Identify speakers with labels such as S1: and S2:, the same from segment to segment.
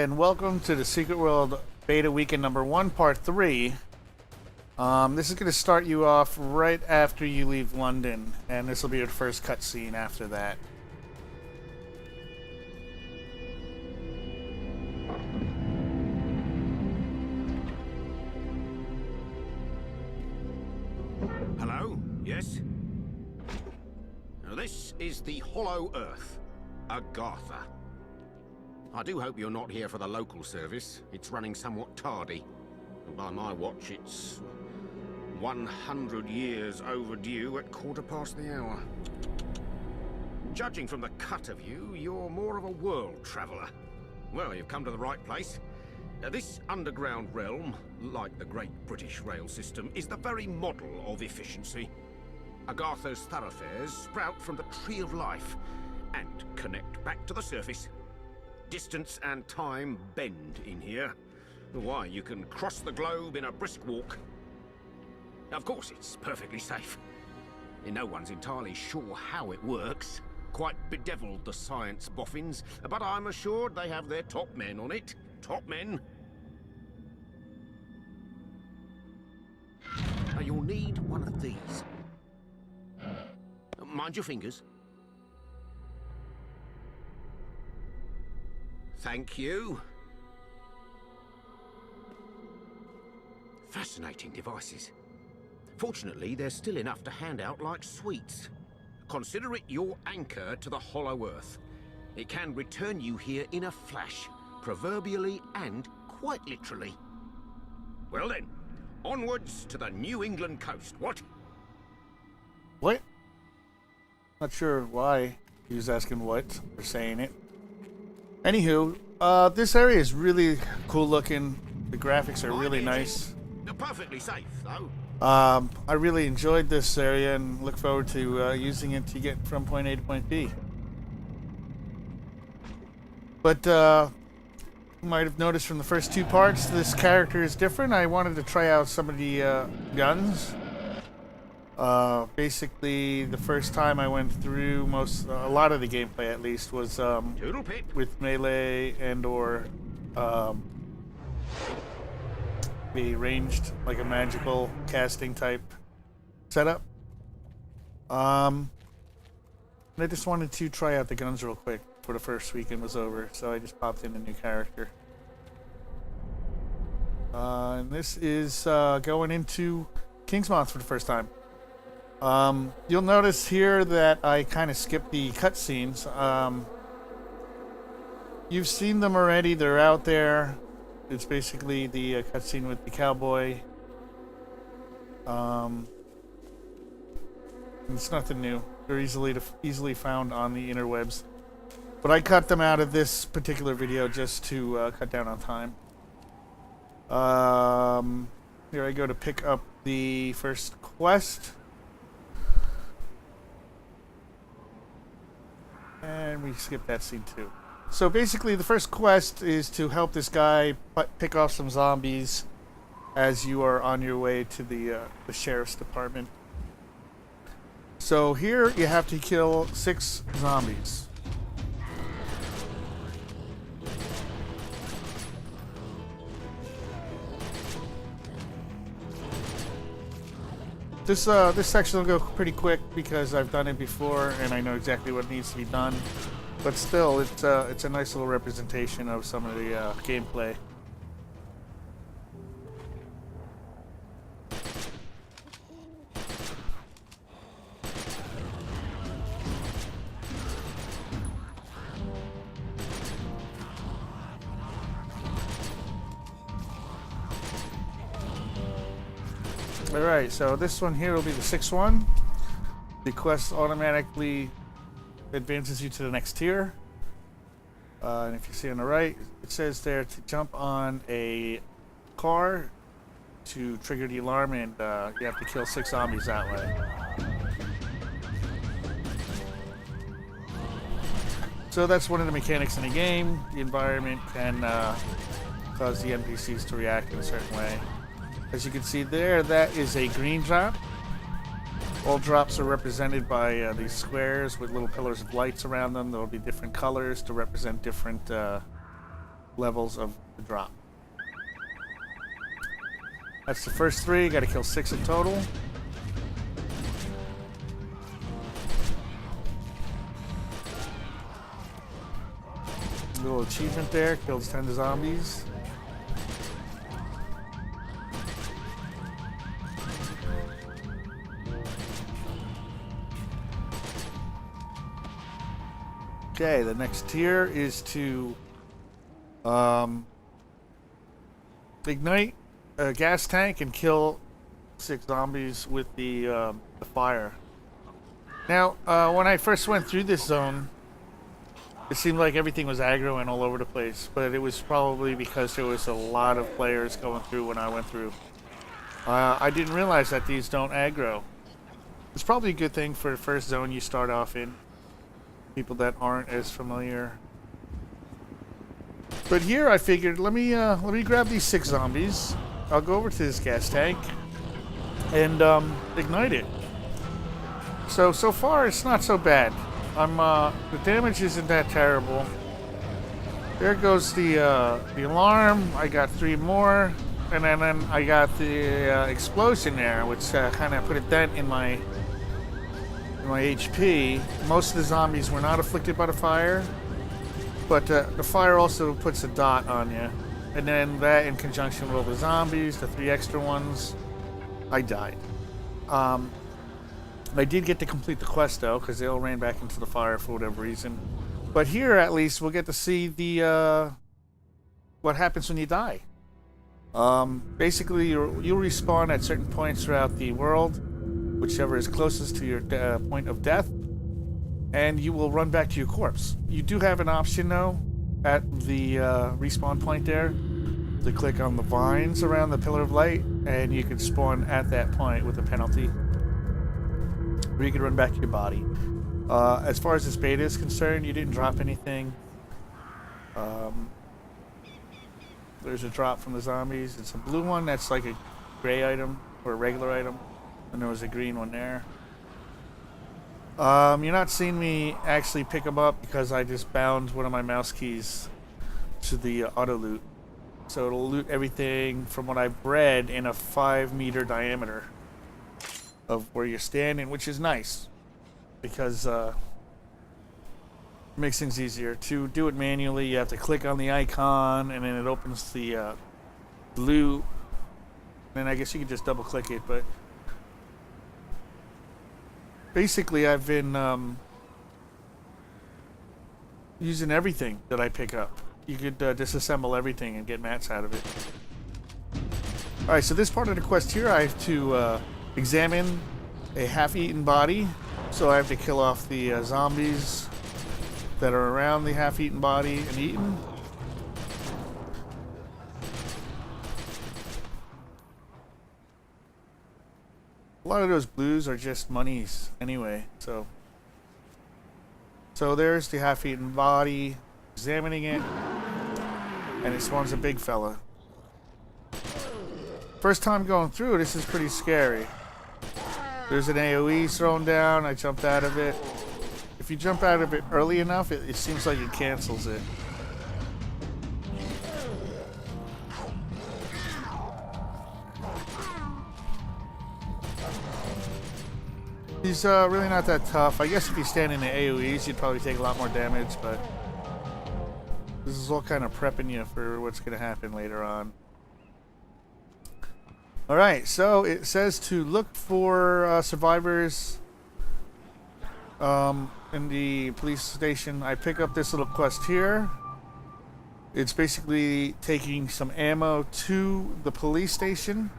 S1: and welcome to the Secret World Beta Weekend number 1, Part 3. This is going to start you off right after you leave London, and this will be your first cutscene after that.
S2: Hello? Yes? Now this is the Hollow Earth, Agartha. I do hope you're not here for the local service. It's running somewhat tardy. And by my watch, it's 100 years overdue at 1/4 the hour. Judging from the cut of you, you're more of a world traveller. Well, you've come to the right place. This underground realm, like the Great British Rail System, is the very model of efficiency. Agartha's thoroughfares sprout from the Tree of Life and connect back to the surface. Distance and time bend in here. Why, you can cross the globe in a brisk walk. Of course, it's perfectly safe. No one's entirely sure how it works. Quite bedeviled, the science boffins, but I'm assured they have their top men on it. Top men. Now, you'll need one of these. Mind your fingers. Thank you. Fascinating devices. Fortunately, there's still enough to hand out like sweets. Consider it your anchor to the Hollow Earth. It can return you here in a flash, proverbially and quite literally. Well then, onwards to the New England coast, what?
S1: What? Not sure why he was asking what or saying it. Anywho, this area is really cool looking. The graphics are really nice.
S2: They're perfectly safe, though.
S1: I really enjoyed this area and look forward to using it to get from point A to point B. But you might have noticed from the first two parts, this character is different. I wanted to try out some of the guns. Basically, the first time I went through a lot of the gameplay, at least, was with melee and/or the ranged, like a magical casting type setup. And I just wanted to try out the guns real quick before the first weekend was over, so I just popped in a new character. And this is going into Kingsmouth for the first time. You'll notice here that I kind of skipped the cutscenes. You've seen them already. They're out there. It's basically the cutscene with the cowboy. It's nothing new. They're easily found on the interwebs. But I cut them out of this particular video just to cut down on time. Here I go to pick up the first quest. And we skip that scene too. So basically the first quest is to help this guy pick off some zombies as you are on your way to the sheriff's department. So here you have to kill 6 zombies. This section will go pretty quick because I've done it before and I know exactly what needs to be done. But still, it's a nice little representation of some of the gameplay. Alright, so this one here will be the 6th one. The quest automatically advances you to the next tier. And if you see on the right, it says there to jump on a car to trigger the alarm, and you have to kill 6 zombies that way. So that's one of the mechanics in the game. The environment can cause the NPCs to react in a certain way. As you can see there, that is a green drop. All drops are represented by these squares with little pillars of lights around them. There will be different colors to represent different levels of the drop. That's the first 3. Got to kill 6 in total. Little achievement there. Kills 10 zombies. Okay, the next tier is to ignite a gas tank and kill 6 zombies with the fire. Now, when I first went through this zone, it seemed like everything was aggro and all over the place, but it was probably because there was a lot of players going through when I went through. I didn't realize that these don't aggro. It's probably a good thing for the first zone you start off in. People that aren't as familiar. But here I figured, let me grab these 6 zombies. I'll go over to this gas tank and ignite it. So far it's not so bad. The damage isn't that terrible. There goes the alarm. I got 3 more, and then I got the explosion there, which kind of put a dent in my HP. Most of the zombies were not afflicted by the fire, but the fire also puts a dot on you. And then that, in conjunction with all the zombies, the 3 extra ones, I died. I did get to complete the quest though, because they all ran back into the fire for whatever reason. But here, at least, we'll get to see the what happens when you die. Basically, you'll respawn at certain points throughout the world, whichever is closest to your point of death, and you will run back to your corpse. You do have an option though at the respawn point there to click on the vines around the pillar of light, and you can spawn at that point with a penalty, or you can run back to your body. As far as this beta is concerned, you didn't drop anything. There's a drop from the zombies. It's a blue one that's like a gray item or a regular item, and there was a green one there. You're not seeing me actually pick them up because I just bound one of my mouse keys to the auto loot. So it'll loot everything from what I've read in a 5-meter diameter of where you're standing, which is nice because it makes things easier. To do it manually, you have to click on the icon and then it opens the loot. And I guess you can just double click it, but basically I've been using everything that I pick up. You could disassemble everything and get mats out of it. Alright, so this part of the quest here, I have to examine a half-eaten body. So I have to kill off the zombies that are around the half-eaten body and eaten. A lot of those blues are just monies anyway, so there's the half-eaten body, examining it, and it spawns a big fella. First time going through, this is pretty scary. There's an AoE thrown down, I jumped out of it. If you jump out of it early enough, it seems like it cancels it. He's really not that tough. I guess if you stand in the AoEs, you'd probably take a lot more damage, but this is all kind of prepping you for what's going to happen later on. Alright, so it says to look for survivors in the police station. I pick up this little quest here. It's basically taking some ammo to the police station.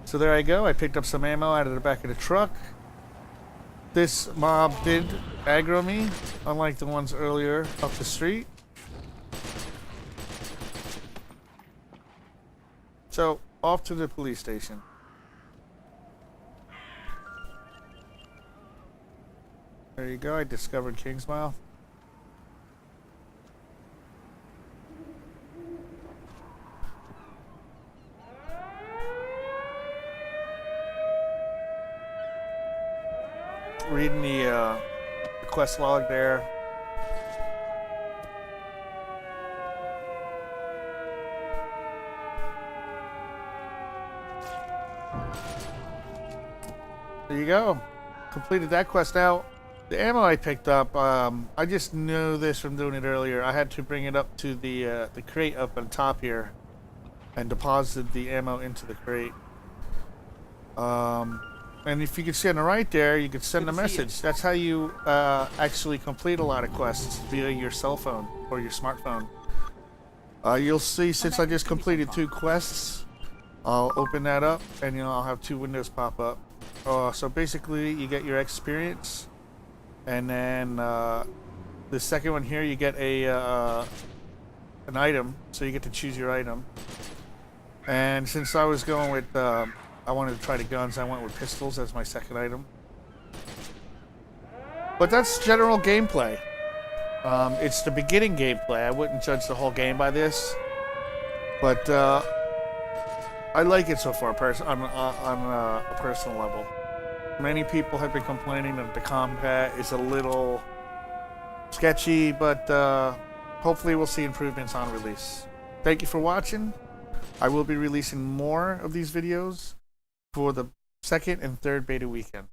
S1: So there I go. I picked up some ammo out of the back of the truck. This mob did aggro me, unlike the ones earlier up the street. So, off to the police station. There you go. I discovered Kingsmouth. Reading the quest log there. There you go. Completed that quest. Now, the ammo I picked up, I just knew this from doing it earlier. I had to bring it up to the crate up on top here and deposited the ammo into the crate. And if you can see on the right there, you can send a message. That's how you actually complete a lot of quests via your cell phone or your smartphone. You'll see since I just completed 2 quests, I'll open that up and I'll have 2 windows pop up. So basically you get your experience, and then the second one here you get an item, so you get to choose your item. And since I was going with I wanted to try the guns, I went with pistols as my second item. But that's general gameplay. It's the beginning gameplay. I wouldn't judge the whole game by this, but I like it so far on a personal level. Many people have been complaining that the combat is a little sketchy, but hopefully we'll see improvements on release. Thank you for watching. I will be releasing more of these videos for the 2nd and 3rd beta weekend.